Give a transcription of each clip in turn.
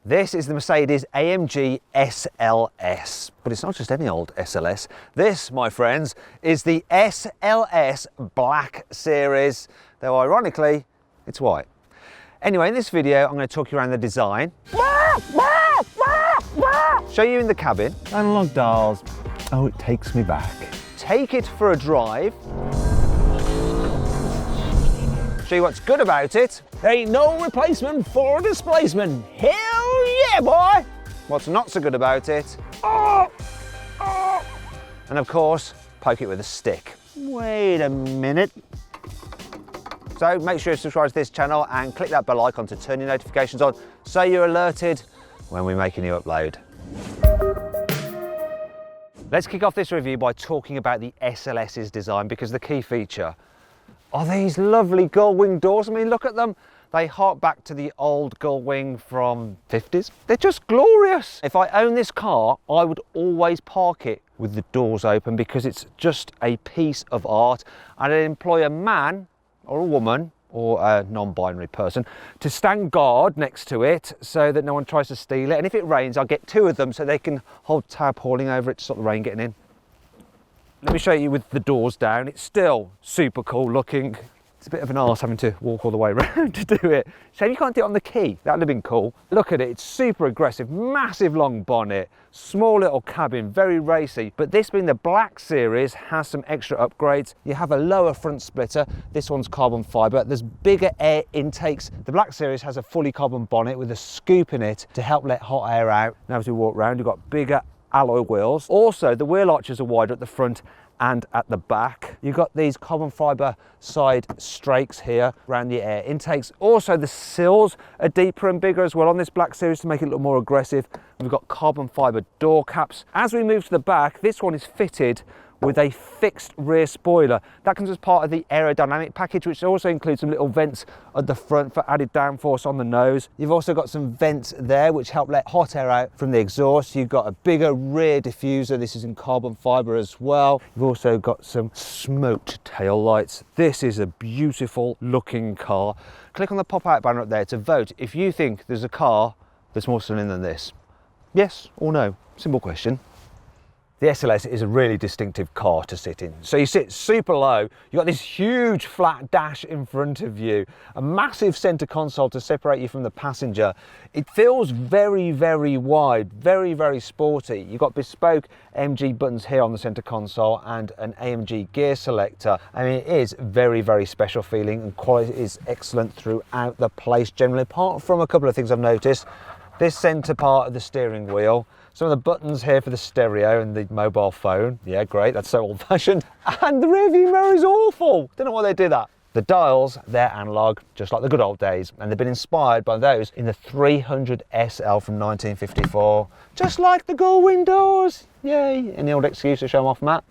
This is the Mercedes AMG SLS, but it's not just any old SLS. This, my friends, is the SLS Black series, though ironically, it's white. Anyway, in this video, I'm going to talk you around the design, show you in the cabin, analog dials, oh, it takes me back. Take it for a drive, show you what's good about it. Ain't no replacement for displacement. Hell yeah, boy! What's not so good about it. And of course, poke it with a stick. Wait a minute. So make sure you subscribe to this channel and click that bell icon to turn your notifications on so you're alerted when we make a new upload. Let's kick off this review by talking about the SLS's design, because the key feature are these lovely gull-wing doors. I mean, look at them. They hark back to the old gull-wing from 50s. They're just glorious. If I own this car, I would always park it with the doors open because it's just a piece of art. I'd employ a man or a woman or a non-binary person to stand guard next to it so that no one tries to steal it. And if it rains, I'll get two of them so they can hold tarpaulin over it to stop the rain getting in. Let me show you with the doors down. It's still super cool looking. It's a bit of an arse having to walk all the way around to do it. Shame you can't do it on the key. That would have been cool. Look at it, it's super aggressive, massive long bonnet, small little cabin, very racy. But this being the Black series has some extra upgrades. You have a lower front splitter. This one's carbon fibre. There's bigger air intakes. The Black series has a fully carbon bonnet with a scoop in it to help let hot air out. Now as we walk around, you've got bigger alloy wheels. Also, the wheel arches are wider at the front and at the back. You've got these carbon fibre side strakes here around the air intakes. Also, the sills are deeper and bigger as well on this Black series to make it look more aggressive. We've got carbon fibre door caps. As we move to the back, this one is fitted with a fixed rear spoiler. That comes as part of the aerodynamic package, which also includes some little vents at the front for added downforce on the nose. You've also got some vents there which help let hot air out from the exhaust. You've got a bigger rear diffuser. This is in carbon fibre as well. You've also got some smoked tail lights. This is a beautiful looking car. Click on the pop-out banner up there to vote if you think there's a car that's more stunning than this. Yes or no? Simple question. The SLS is a really distinctive car to sit in. So you sit super low, you've got this huge flat dash in front of you, a massive centre console to separate you from the passenger. It feels very, very wide, very, very sporty. You've got bespoke AMG buttons here on the centre console and an AMG gear selector. I mean, it is very, very special feeling, and quality is excellent throughout the place generally, apart from a couple of things I've noticed. This centre part of the steering wheel, some of the buttons here for the stereo and the mobile phone. Yeah, great, that's so old fashioned. And the rear view mirror is awful. Don't know why they did that. The dials, they're analog, just like the good old days, and they've been inspired by those in the 300 SL from 1954. Just like the gull-wing doors. Yay, any old excuse to show them off, Matt.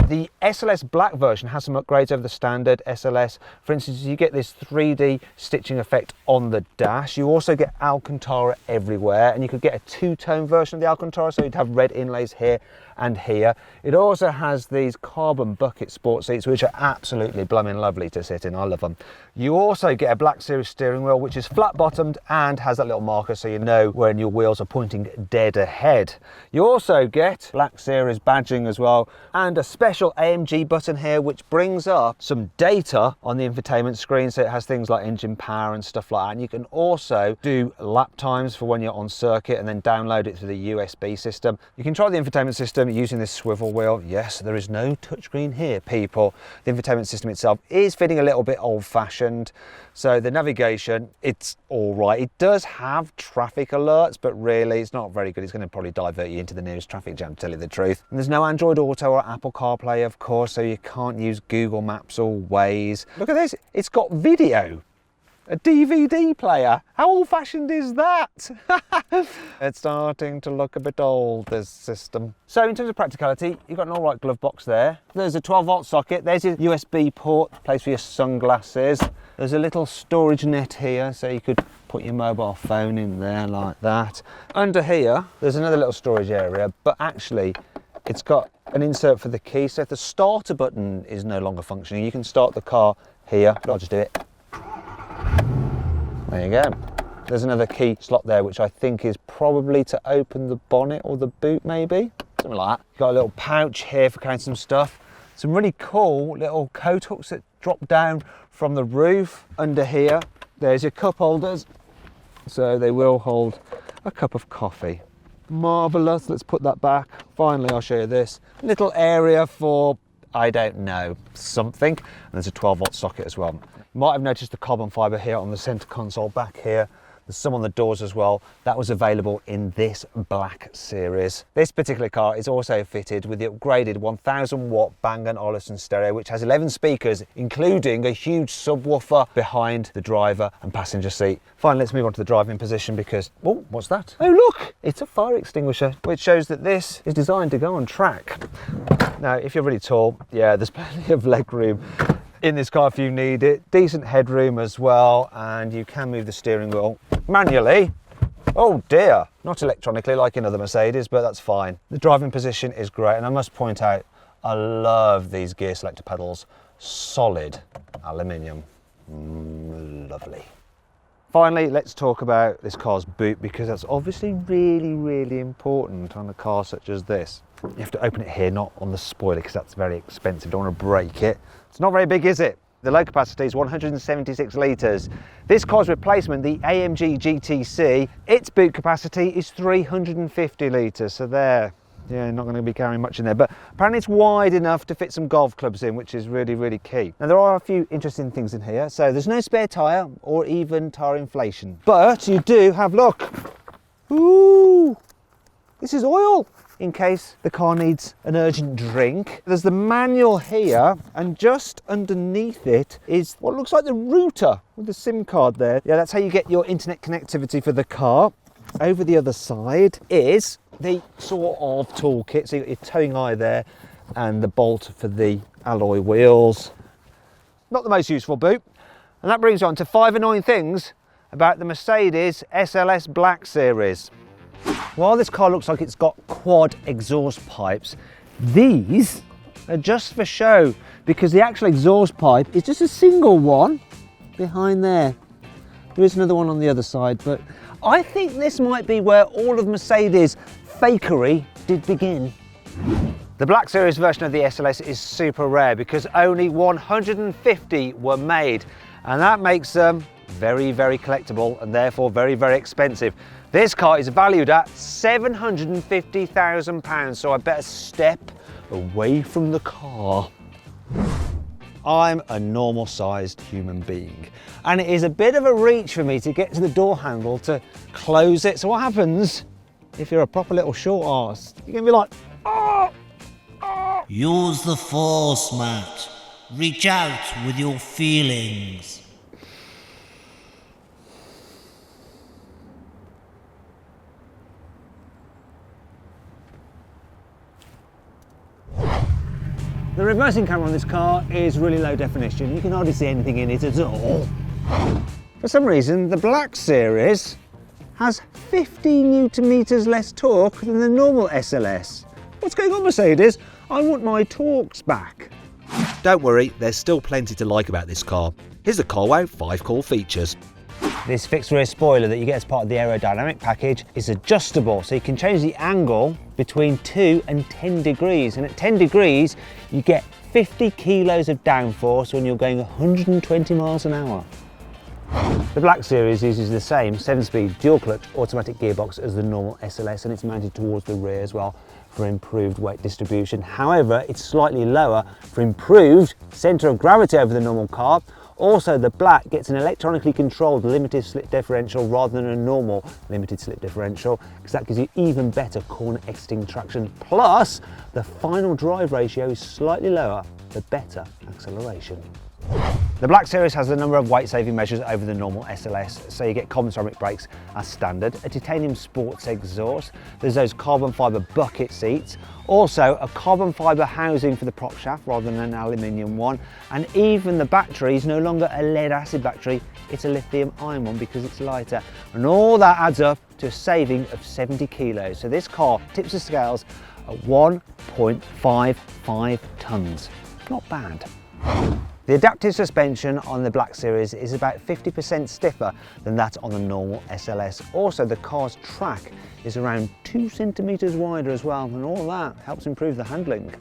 The SLS Black version has some upgrades over the standard SLS. For instance, you get this 3D stitching effect on the dash. You also get Alcantara everywhere, and you could get a two-tone version of the Alcantara, so you'd have red inlays here and here. It also has these carbon bucket sport seats, which are absolutely blooming lovely to sit in. I love them. You also get a Black series steering wheel, which is flat-bottomed and has that little marker so you know when your wheels are pointing dead ahead. You also get Black series badging as well, and a special AMG button here which brings up some data on the infotainment screen, so it has things like engine power and stuff like that. And you can also do lap times for when you're on circuit and then download it through the USB system. You can try the infotainment system using this swivel wheel. Yes, there is no touchscreen here, people. The infotainment system itself is feeling a little bit old-fashioned, so the navigation, it's all right. It does have traffic alerts, but really it's not very good. It's going to probably divert you into the nearest traffic jam, to tell you the truth. And there's no Android Auto or Apple CarPlay, of course, so you can't use Google Maps or Waze. Look at this, it's got video. A DVD player. How old-fashioned is that? It's starting to look a bit old, this system. So in terms of practicality, you've got an all right glove box there. There's a 12-volt socket. There's your USB port, place for your sunglasses. There's a little storage net here, so you could put your mobile phone in there like that. Under here, there's another little storage area, but actually, it's got an insert for the key. So if the starter button is no longer functioning, you can start the car here. I'll just do it. There you go. There's another key slot there, which I think is probably to open the bonnet or the boot maybe, something like that. Got a little pouch here for carrying some stuff. Some really cool little coat hooks that drop down from the roof. Under here, there's your cup holders, so they will hold a cup of coffee. Marvellous. Let's put that back. Finally, I'll show you this little area for, I don't know, something. And there's a 12-volt socket as well. You might have noticed the carbon fibre here on the centre console back here. There's some on the doors as well. That was available in this Black series. This particular car is also fitted with the upgraded 1000-watt Bang & Olufsen stereo, which has 11 speakers, including a huge subwoofer behind the driver and passenger seat. Finally, let's move on to the driving position because, oh, what's that? Oh, look, it's a fire extinguisher, which shows that this is designed to go on track. Now, if you're really tall, yeah, there's plenty of leg room in this car if you need it. Decent headroom as well, and you can move the steering wheel manually. Oh dear, not electronically like in other Mercedes, but that's fine. The driving position is great, and I must point out, I love these gear selector pedals. Solid aluminium, lovely. Finally, let's talk about this car's boot, because that's obviously really important on a car such as this. You have to open it here, not on the spoiler, because that's very expensive. Don't want to break it. It's not very big, is it? The load capacity is 176 litres. This car's replacement, the AMG GTC, its boot capacity is 350 litres. So there, yeah, not going to be carrying much in there. But apparently it's wide enough to fit some golf clubs in, which is really key. Now there are a few interesting things in here. So there's no spare tyre or even tyre inflation. But you do have, look, ooh, this is oil, in case the car needs an urgent drink. There's the manual here, and just underneath it is what looks like the router with the SIM card there. Yeah, that's how you get your internet connectivity for the car. Over the other side is the sort of toolkit. So you've got your towing eye there and the bolt for the alloy wheels. Not the most useful boot. And that brings on to 5 annoying things about the Mercedes SLS Black series. While this car looks like it's got quad exhaust pipes, these are just for show, because the actual exhaust pipe is just a single one behind there. There is another one on the other side, but I think this might be where all of Mercedes' fakery did begin. The Black Series version of the SLS is super rare because only 150 were made, and that makes them very collectible and therefore very expensive. This car is valued at £750,000, so I better step away from the car. I'm a normal sized human being, and it is a bit of a reach for me to get to the door handle to close it. So what happens if you're a proper little short arse? You're gonna be like, oh, oh. Use the force, Matt. Reach out with your feelings. The reversing camera on this car is really low definition. You can hardly see anything in it at all. For some reason, the Black Series has 50 Newton meters less torque than the normal SLS. What's going on, Mercedes? I want my torques back. Don't worry, there's still plenty to like about this car. Here's the carwow 5 cool features. This fixed rear spoiler that you get as part of the aerodynamic package is adjustable, so you can change the angle between 2 and 10 degrees. And at 10 degrees, you get 50 kilos of downforce when you're going 120 miles an hour. The Black Series uses the same 7-speed dual-clutch automatic gearbox as the normal SLS, and it's mounted towards the rear as well for improved weight distribution. However, it's slightly lower for improved centre of gravity over the normal car. Also, the Black gets an electronically controlled limited slip differential rather than a normal limited slip differential, because that gives you even better corner exiting traction. Plus, the final drive ratio is slightly lower for better acceleration. The Black Series has a number of weight saving measures over the normal SLS, so you get common ceramic brakes as standard, a titanium sports exhaust, there's those carbon fibre bucket seats, also a carbon fibre housing for the prop shaft rather than an aluminium one, and even the battery is no longer a lead acid battery, it's a lithium ion one because it's lighter, and all that adds up to a saving of 70 kilos. So this car tips the scales at 1.55 tonnes. Not bad. The The adaptive suspension on the Black Series is about 50% stiffer than that on the normal SLS. Also, the car's track is around 2 centimetres wider as well, and all that helps improve the handling.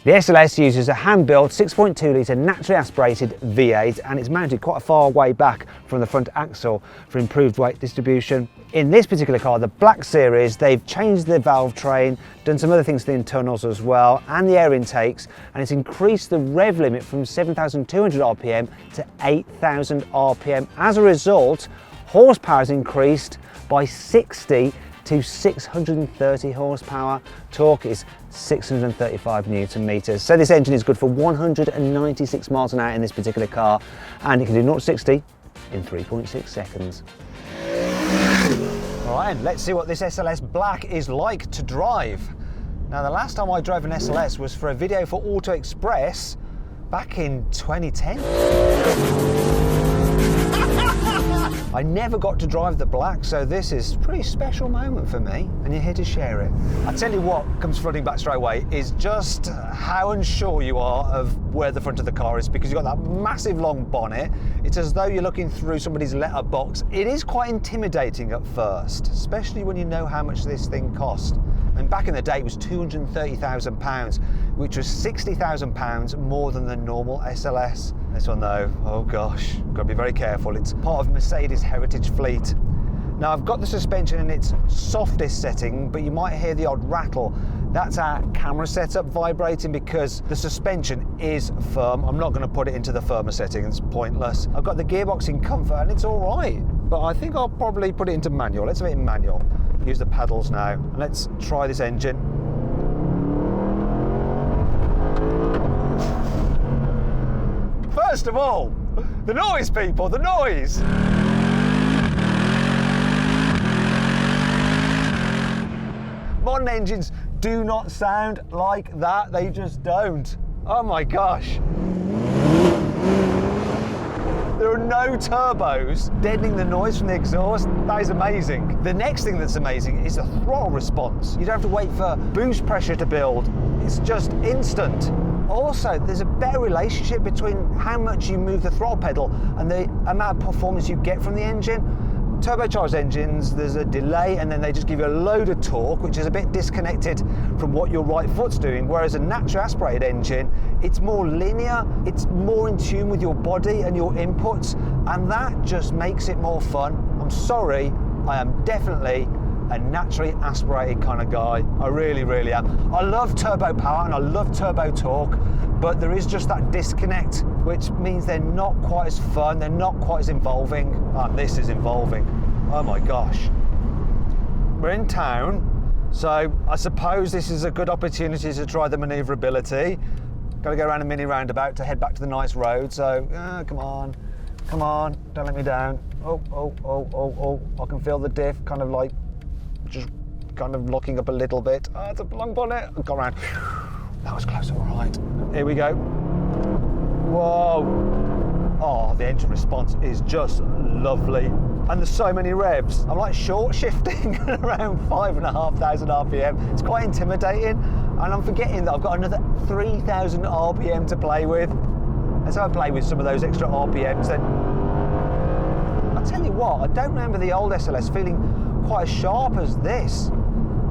The SLS uses a hand-built 6.2 litre naturally aspirated V8, and it's mounted quite a far way back from the front axle for improved weight distribution. In this particular car, the Black Series, they've changed the valve train, done some other things to the internals as well, and the air intakes, and it's increased the rev limit from 7,200 RPM to 8,000 RPM. As a result, horsepower has increased by 60 to 630 horsepower. Torque is 635 Newton meters. So this engine is good for 196 miles an hour in this particular car, and it can do 0 to 60 in 3.6 seconds. All right, let's see what this SLS Black is like to drive. Now, the last time I drove an SLS was for a video for Auto Express back in 2010. I never got to drive the Black, so this is a pretty special moment for me, and you're here to share it. I tell you what comes flooding back straight away is just how unsure you are of where the front of the car is, because you've got that massive long bonnet. It's as though you're looking through somebody's letterbox. It is quite intimidating at first, especially when you know how much this thing cost. And back in the day, it was £230,000, which was £60,000 more than the normal SLS. This one though, oh gosh, got to be very careful. It's part of Mercedes heritage fleet. Now, I've got the suspension in its softest setting, but you might hear the odd rattle. That's our camera setup vibrating because the suspension is firm. I'm not going to put it into the firmer setting, it's pointless. I've got the gearbox in comfort and it's all right, but I think I'll probably put it into manual. Let's have it in manual. Use the pedals now. Let's try this engine. First of all, the noise, people, the noise! Modern engines do not sound like that, they just don't. Oh my gosh. There are no turbos deadening the noise from the exhaust. That is amazing. The next thing that's amazing is the throttle response. You don't have to wait for boost pressure to build. It's just instant. Also, there's a better relationship between how much you move the throttle pedal and the amount of performance you get from the engine. Turbocharged engines, there's a delay and then they just give you a load of torque, which is a bit disconnected from what your right foot's doing, whereas a naturally aspirated engine, it's more linear, it's more in tune with your body and your inputs, and that just makes it more fun. I'm sorry, I am definitely a naturally aspirated kind of guy. I really, really am. I love turbo power and I love turbo torque, but there is just that disconnect, which means they're not quite as fun, they're not quite as involving. And this is involving. Oh my gosh. We're in town, so I suppose this is a good opportunity to try the manoeuvrability. Got to go around a mini roundabout to head back to the nice road, so come on, don't let me down. Oh, I can feel the diff kind of like, just kind of locking up a little bit. It's a long bonnet. I've gone around. That was close, all right. Here we go. Whoa. Oh, the engine response is just lovely. And there's so many revs. I'm like short shifting around 5,500 RPM. It's quite intimidating. And I'm forgetting that I've got another 3,000 RPM to play with. And so I play with some of those extra RPMs then. I'll tell you what, I don't remember the old SLS feeling quite as sharp as this.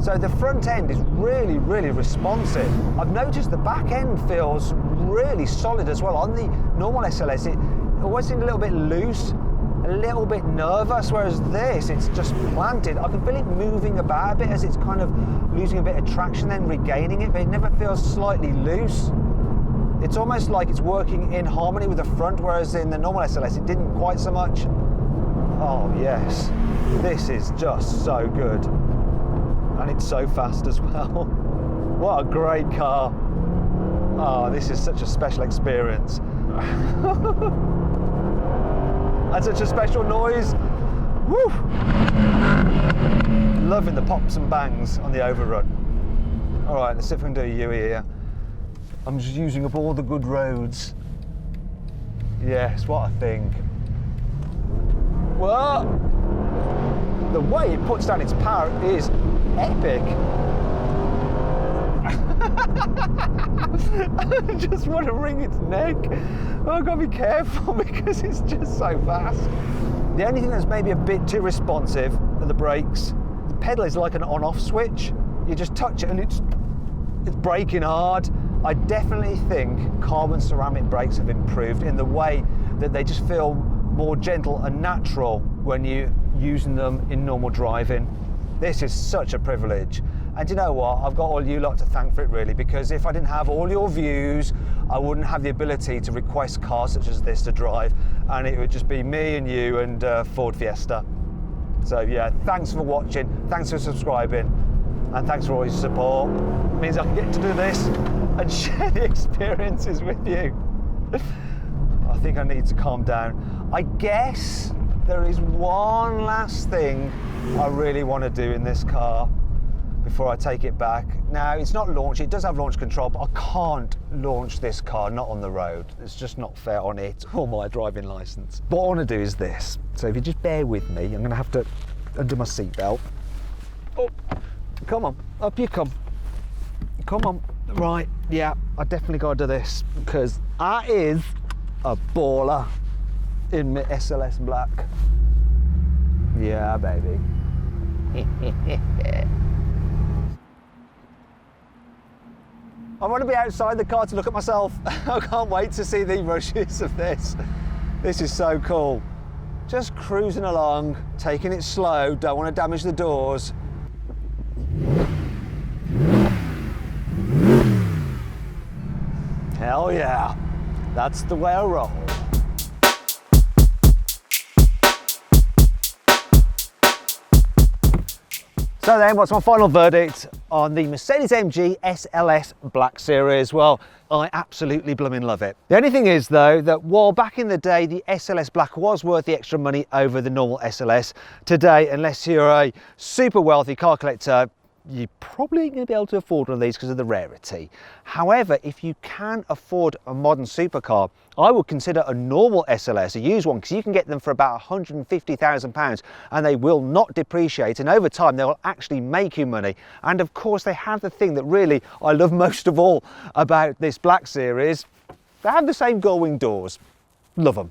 So the front end is really, really responsive. I've noticed the back end feels really solid as well. On the normal SLS, it always seemed a little bit loose, a little bit nervous, whereas this, it's just planted. I can feel it moving about a bit as it's kind of losing a bit of traction, then regaining it, but it never feels slightly loose. It's almost like it's working in harmony with the front, whereas in the normal SLS, it didn't quite so much. Oh yes, this is just so good. And it's so fast as well. What a great car. Oh, this is such a special experience. And such a special noise. Woo! Loving the pops and bangs on the overrun. All right, let's see if we can do a U here. I'm just using up all the good roads. Yes, what a thing. Well, the way it puts down its power is epic. I just want to wring its neck. I've got to be careful because it's just so fast. The only thing that's maybe a bit too responsive are the brakes. The pedal is like an on-off switch. You just touch it and it's braking hard. I definitely think carbon ceramic brakes have improved in the way that they just feel more gentle and natural when you're using them in normal driving. This is such a privilege. And you know what? I've got all you lot to thank for it really, because if I didn't have all your views, I wouldn't have the ability to request cars such as this to drive, and it would just be me and you and Ford Fiesta. So yeah, thanks for watching, thanks for subscribing, and thanks for all your support. It means I can get to do this and share the experiences with you. I think I need to calm down. I guess there is one last thing I really want to do in this car before I take it back. Now, it's not launch, it does have launch control, but I can't launch this car, not on the road. It's just not fair on it or my driving licence. What I want to do is this. So if you just bear with me, I'm going to have to undo my seatbelt. Oh, come on, up you come. Come on, right, yeah, I definitely got to do this because that is a baller in my SLS Black. Yeah, baby. I want to be outside the car to look at myself. I can't wait to see the rushes of this. This is so cool. Just cruising along, taking it slow, don't want to damage the doors. Hell yeah, that's the way I roll. So then, what's my final verdict on the Mercedes-AMG SLS Black Series? Well, I absolutely blooming love it. The only thing is though, that while back in the day the SLS Black was worth the extra money over the normal SLS, today, unless you're a super wealthy car collector, you're probably going to be able to afford one of these because of the rarity. However, if you can afford a modern supercar, I would consider a normal SLS, a used one, because you can get them for about £150,000 and they will not depreciate, and over time they will actually make you money. And of course they have the thing that really I love most of all about this Black Series. They have the same gull wing doors. Love them.